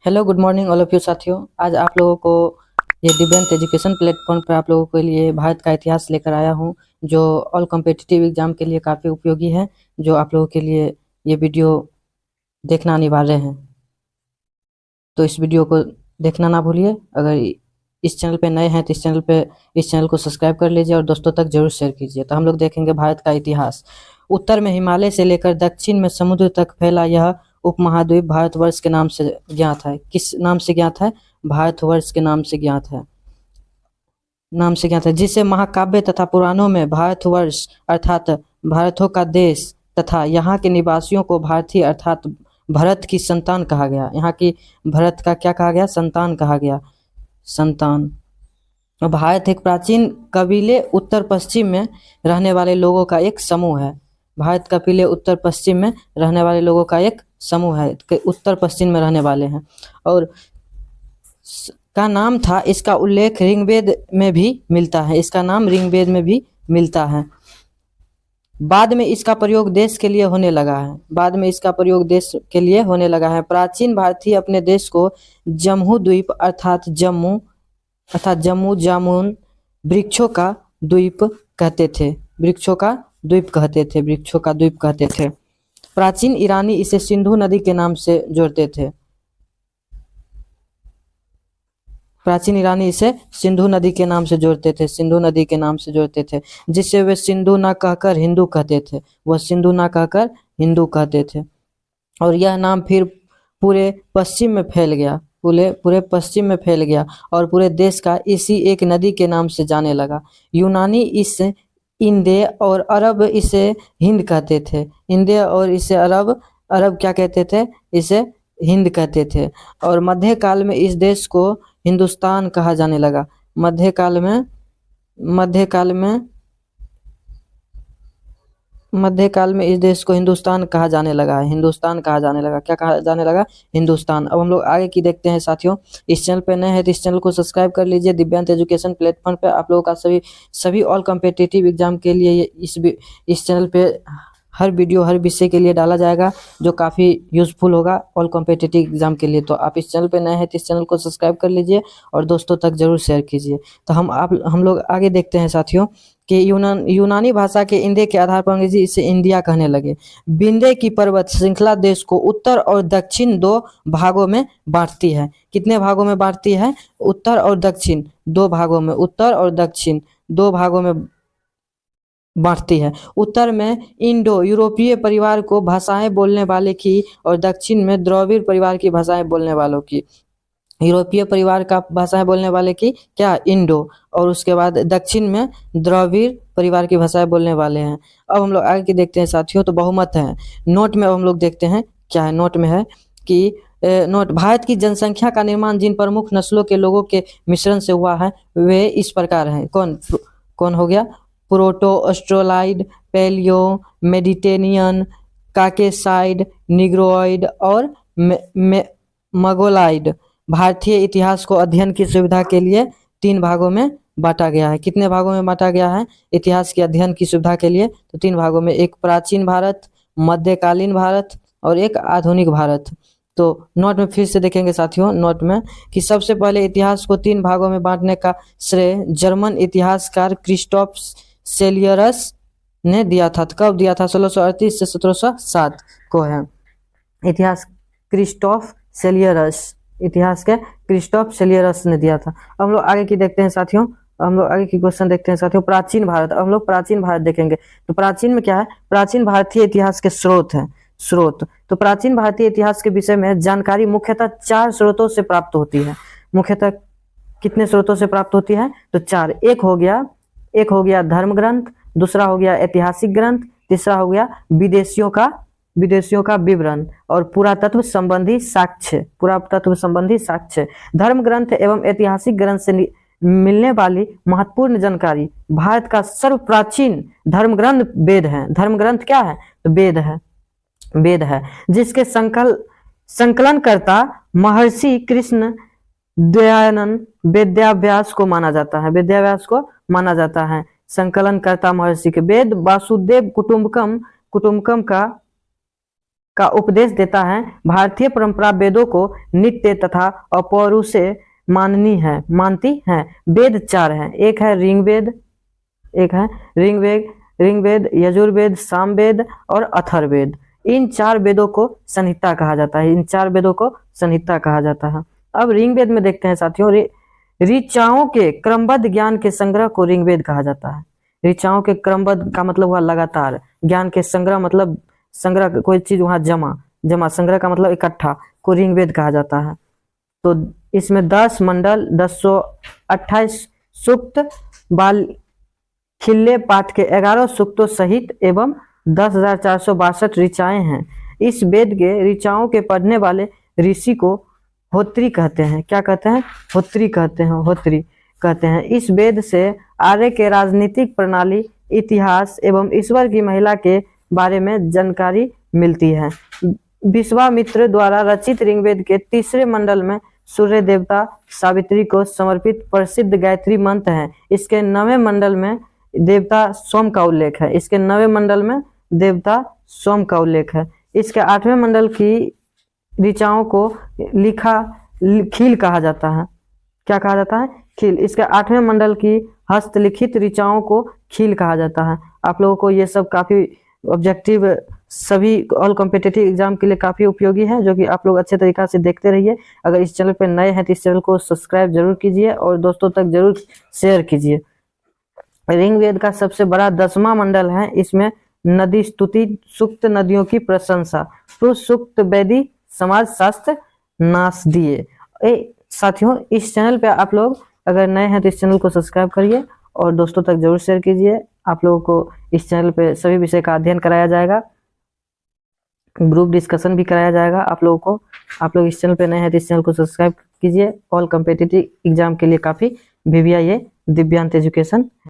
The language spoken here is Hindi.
Hello good morning all of you साथियों। आज आप लोगों को ये दिव्यांत एजुकेशन प्लेटफॉर्म पर आप लोगों के लिए भारत का इतिहास लेकर आया हूँ, जो ऑल कॉम्पिटिटिव एग्जाम के लिए काफ़ी उपयोगी है। जो आप लोगों के लिए ये वीडियो देखना अनिवार्य है, तो इस वीडियो को देखना ना भूलिए। अगर इस चैनल पे नए हैं तो इस चैनल को सब्सक्राइब कर लीजिए और दोस्तों तक जरूर शेयर कीजिए। तो हम लोग देखेंगे भारत का इतिहास। उत्तर में हिमालय से लेकर दक्षिण में समुद्र तक फैला यह उपमहाद्वीप भारतवर्ष के नाम से ज्ञात है। किस नाम से ज्ञात है? भारतवर्ष के नाम से ज्ञात है, जिसे महाकाव्य तथा पुराणों में भारतवर्ष अर्थात भारतों का देश तथा यहाँ के निवासियों को भारतीय अर्थात भरत की संतान कहा गया। यहाँ की भरत का क्या कहा गया? संतान कहा गया, संतान। भारत एक प्राचीन कबीले उत्तर पश्चिम में रहने वाले लोगों का एक समूह है। भारत कबीले उत्तर पश्चिम में रहने वाले लोगों का एक समूह है, उत्तर पश्चिम में रहने वाले हैं। और का नाम था, इसका उल्लेख ऋग्वेद में भी मिलता है। इसका नाम ऋग्वेद में भी मिलता है। बाद में इसका प्रयोग देश के लिए होने लगा है। बाद में इसका प्रयोग देश के लिए होने लगा है। प्राचीन भारतीय अपने देश को जम्मू द्वीप अर्थात जम्मू जामुन वृक्षों का द्वीप कहते थे। वृक्षों का द्वीप कहते थे। वृक्षों का द्वीप कहते थे। प्राचीन ईरानी इसे सिंधु नदी के नाम से जोड़ते थे। प्राचीन ईरानी इसे सिंधु नदी के नाम से जोड़ते थे। सिंधु नदी के नाम से जोड़ते थे, जिसे वे सिंधु ना कहकर हिंदू कहते थे। वह सिंधु ना कहकर हिंदू कहते थे। और यह नाम फिर पूरे पश्चिम में फैल गया। पूरे पश्चिम में फैल गया और पूरे देश का इसी एक नदी के नाम से जाने लगा। यूनानी इसे इंदे और अरब इसे हिंद कहते थे। इंदे और इसे अरब क्या कहते थे? इसे हिंद कहते थे। और मध्यकाल में इस देश को हिंदुस्तान कहा जाने लगा। मध्यकाल में इस देश को हिंदुस्तान कहा जाने लगा है। हिंदुस्तान कहा जाने लगा। क्या कहा जाने लगा? हिंदुस्तान। अब हम लोग आगे की देखते हैं साथियों। इस चैनल पे नए हैं तो इस चैनल को सब्सक्राइब कर लीजिए। दिव्यांत एजुकेशन प्लेटफॉर्म पे आप लोगों का सभी ऑल कॉम्पिटिटिव एग्जाम के लिए इस चैनल पे हर वीडियो हर विषय के लिए डाला जाएगा, जो काफ़ी यूजफुल होगा ऑल कॉम्पिटिटिव एग्जाम के लिए। तो आप इस चैनल पे नए हैं तो इस चैनल को सब्सक्राइब कर लीजिए और दोस्तों तक जरूर शेयर कीजिए। तो हम लोग आगे देखते हैं साथियों कि यूनानी भाषा के इंदे के आधार पर अंग्रेजी इसे इंडिया कहने लगे। विंध्य की पर्वत श्रृंखला देश को उत्तर और दक्षिण दो भागों में बांटती है। कितने भागों में बांटती है? उत्तर और दक्षिण दो भागों में। उत्तर और दक्षिण दो भागों में बांटती है। उत्तर में इंडो यूरोपीय परिवार को भाषाएं बोलने वाले की और दक्षिण में द्रविड़ परिवार की भाषाएं बोलने वालों की। यूरोपीय परिवार का भाषाएं बोलने वाले की क्या? इंडो। और उसके बाद दक्षिण में द्रविड़ परिवार की भाषाएं बोलने वाले हैं। अब हम लोग आगे की देखते हैं साथियों। तो बहुमत है। नोट में अब हम लोग देखते हैं क्या है। नोट में है कि नोट, भारत की जनसंख्या का निर्माण जिन प्रमुख नस्लों के लोगों के मिश्रण से हुआ है वे इस प्रकार हैं। कौन हो गया? प्रोटो ऑस्ट्रोलाइड, पैलियो, मेडिटेरियन, काकेसाइड, निग्रोइड और मंगोलाइड। भारतीय इतिहास को अध्ययन की सुविधा के लिए 3 भागों में बांटा गया है। कितने भागों में बांटा गया है इतिहास के अध्ययन की सुविधा के लिए? तो 3 भागों में। एक प्राचीन भारत, मध्यकालीन भारत और एक आधुनिक भारत। तो नोट में फिर से देखेंगे साथियों, नोट में कि सबसे पहले इतिहास को 3 भागों में बांटने का श्रेय जर्मन इतिहासकार क्रिस्टोफ सेलियरस ने दिया था। कब दिया था? 1638 से 1707 को है। इतिहास के क्रिस्टोफ सेलियरस ने दिया था। अब हम लोग आगे की देखते हैं साथियों। हम लोग आगे की क्वेश्चन देखते हैं साथियों। प्राचीन भारत। अब हम लोग प्राचीन भारत देखेंगे। तो प्राचीन में क्या है? प्राचीन भारतीय इतिहास के स्रोत हैं। तो प्राचीन भारतीय इतिहास के विषय में जानकारी मुख्यतः 4 स्रोतों से प्राप्त होती है। मुख्यतः कितने स्रोतों से प्राप्त होती है? तो 4। एक हो गया धर्म ग्रंथ, दूसरा हो गया ऐतिहासिक ग्रंथ, तीसरा हो गया विदेशियों का विवरण और पुरातत्व संबंधी साक्ष्य। धर्म ग्रंथ एवं ऐतिहासिक ग्रंथ से मिलने वाली महत्वपूर्ण जानकारी। भारत का सर्वप्राचीन धर्म ग्रंथ वेद है। धर्म ग्रंथ क्या है? तो वेद है, जिसके संकलनकर्ता महर्षि कृष्ण दयानंद वेदव्यास को माना जाता है। संकलनकर्ता महर्षि के वेद वासुदेव कुटुंबकम का का उपदेश देता है। भारतीय परंपरा वेदों को नित्य तथा अपौरुषेय मानती है। वेद 4 हैं। एक है ऋग्वेद, यजुर्वेद, सामवेद और अथर्ववेद। इन 4 वेदों को संहिता कहा जाता है। अब ऋग्वेद में देखते हैं साथियों, ऋचाओं के क्रमबद्ध ज्ञान के संग्रह को ऋग्वेद कहा जाता है। ऋचाओं के क्रमबद्ध का मतलब हुआ लगातार, ज्ञान के संग्रह मतलब संग्रह, कोई चीज वहां जमा, संग्रह का मतलब इकट्ठा, को ऋग्वेद कहा जाता है। तो इसमें 10 मंडल, 1028 सूक्त, बाल खिल्ले पाठ के 11 सूक्तों सहित एवं 10,462 ऋचाएं हैं। इस वेद के ऋचाओं के पढ़ने वाले ऋषि को होत्री कहते हैं। क्या कहते हैं? होत्री कहते हैं। इस वेद से आर्य के राजनीतिक प्रणाली, इतिहास एवं ईश्वर की महिला के बारे में जानकारी मिलती है। विश्वामित्र द्वारा रचित ऋग्वेद के 3रे मंडल में सूर्य देवता सावित्री को समर्पित प्रसिद्ध गायत्री मंत्र है। इसके 9वें मंडल में देवता सोम का उल्लेख है। इसके 9वें मंडल में देवता सोम का उल्लेख है। इसके 8वें मंडल की ऋचाओं को खील कहा जाता है। क्या कहा जाता है? खील। इसके 8वें मंडल की हस्तलिखित ऋचाओं को खील कहा जाता है। आप लोगों को ये सब काफी ऑब्जेक्टिव, सभी ऑल कॉम्पिटिटिव एग्जाम के लिए काफी उपयोगी है, जो कि आप लोग अच्छे तरीका से देखते रहिए। अगर इस चैनल पर नए हैं तो इस चैनल को सब्सक्राइब जरूर कीजिए और दोस्तों तक जरूर शेयर कीजिए। ऋग्वेद का सबसे बड़ा 10वां मंडल है। इसमें नदी स्तुति सूक्त, नदियों की प्रशंसा, पुरुष सूक्त, वेदी, समाज शास्त्र, नाश दिए। साथियों, इस चैनल पे आप लोग अगर नए हैं तो इस चैनल को सब्सक्राइब करिए और दोस्तों तक जरूर शेयर कीजिए। आप लोगों को इस चैनल पे सभी विषय का अध्ययन कराया जाएगा, ग्रुप डिस्कशन भी कराया जाएगा आप लोगों को। आप लोग इस चैनल पे नए हैं तो इस चैनल को सब्सक्राइब कीजिए। ऑल कॉम्पिटिटिव एग्जाम के लिए काफी VVI ये दिव्यांत एजुकेशन